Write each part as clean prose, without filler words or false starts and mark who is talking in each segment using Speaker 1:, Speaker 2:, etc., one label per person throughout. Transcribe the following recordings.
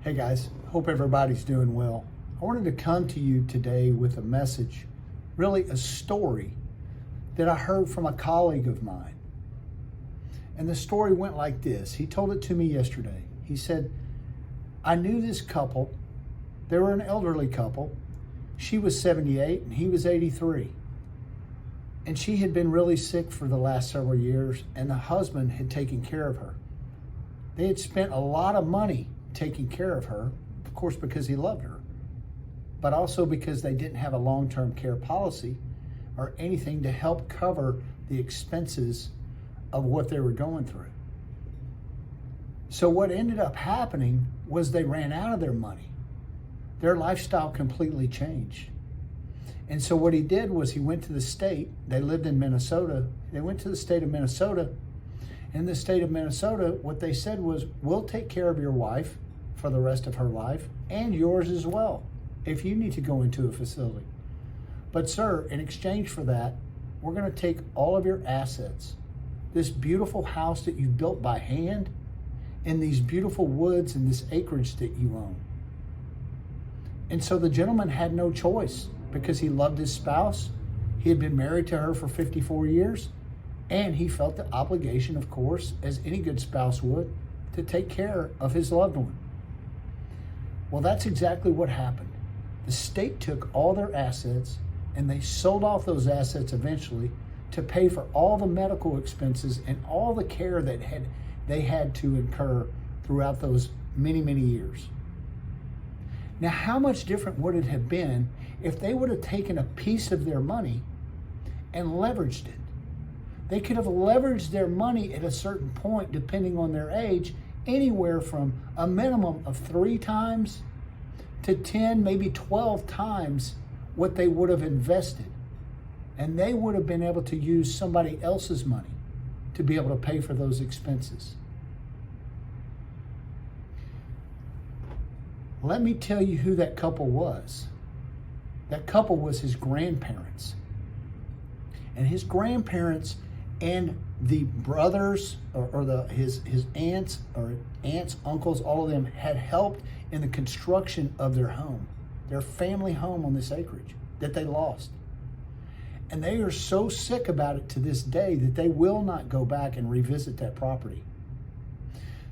Speaker 1: Hey guys, hope everybody's doing well. I wanted to come to you today with a message, really a story that I heard from a colleague of mine. And the story went like this. He told it to me yesterday. He said, I knew this couple. They were an elderly couple. She was 78 and he was 83. And she had been really sick for the last several years, and the husband had taken care of her. They had spent a lot of money taking care of her, of course, because he loved her, but also because they didn't have a long-term care policy or anything to help cover the expenses of what they were going through. So what ended up happening was they ran out of their money. Their lifestyle completely changed. And so what he did was he went to the state. They lived in Minnesota. They went to the state of Minnesota. In the state of Minnesota, what they said was, we'll take care of your wife for the rest of her life and yours as well, if you need to go into a facility. But sir, in exchange for that, we're going to take all of your assets, this beautiful house that you built by hand, and these beautiful woods and this acreage that you own. And so the gentleman had no choice because he loved his spouse. He had been married to her for 54 years. And he felt the obligation, of course, as any good spouse would, to take care of his loved one. Well, that's exactly what happened. The state took all their assets and they sold off those assets eventually to pay for all the medical expenses and all the care that they had to incur throughout those many, many years. Now, how much different would it have been if they would have taken a piece of their money and leveraged it? They could have leveraged their money at a certain point, depending on their age, anywhere from a minimum of 3 times to 10, maybe 12 times what they would have invested. And they would have been able to use somebody else's money to be able to pay for those expenses. Let me tell you who that couple was. That couple was his grandparents. And his grandparents and the brothers his aunts, uncles, all of them had helped in the construction of their home, their family home on this acreage that they lost. And they are so sick about it to this day that they will not go back and revisit that property.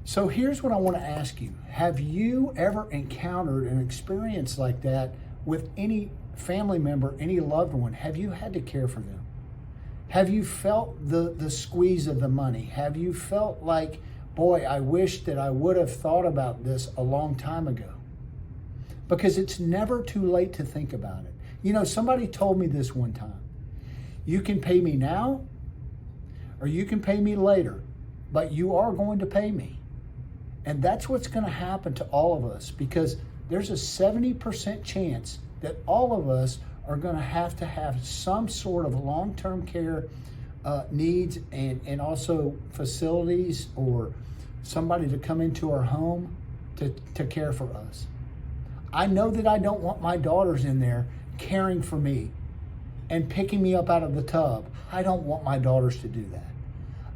Speaker 1: So here's what I want to ask you. Have you ever encountered an experience like that with any family member, any loved one? Have you had to care for them? Have you felt the squeeze of the money? Have you felt like, boy, I wish that I would have thought about this a long time ago? Because it's never too late to think about it. You know, somebody told me this one time. You can pay me now or you can pay me later, but you are going to pay me. And that's what's going to happen to all of us, because there's a 70% chance that all of us are going to have some sort of long-term care needs and also facilities or somebody to come into our home to care for us. I know that I don't want my daughters in there caring for me and picking me up out of the tub. I don't want my daughters to do that.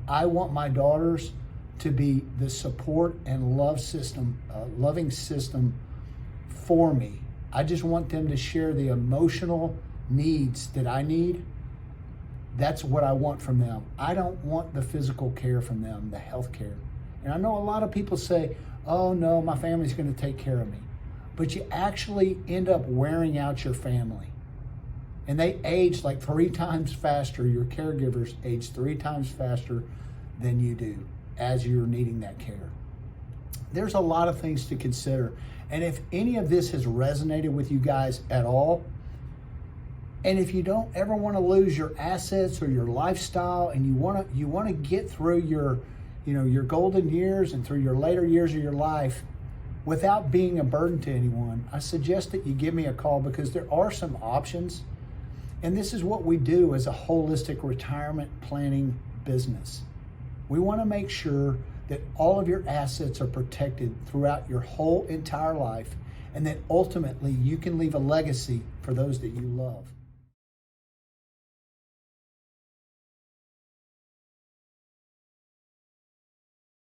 Speaker 1: I want my daughters to be the support and loving system for me. I just want them to share the emotional needs that I need. That's what I want from them. I don't want the physical care from them, the health care. And I know a lot of people say, oh no, my family's going to take care of me. But you actually end up wearing out your family. And they age like 3 times faster. Your caregivers age 3 times faster than you do as you're needing that care. There's a lot of things to consider. And if any of this has resonated with you guys at all, and if you don't ever want to lose your assets or your lifestyle, and you want to get through your golden years and through your later years of your life without being a burden to anyone, I suggest that you give me a call, because there are some options. And this is what we do as a holistic retirement planning business. We want to make sure that all of your assets are protected throughout your whole entire life, and that ultimately you can leave a legacy for those that you love.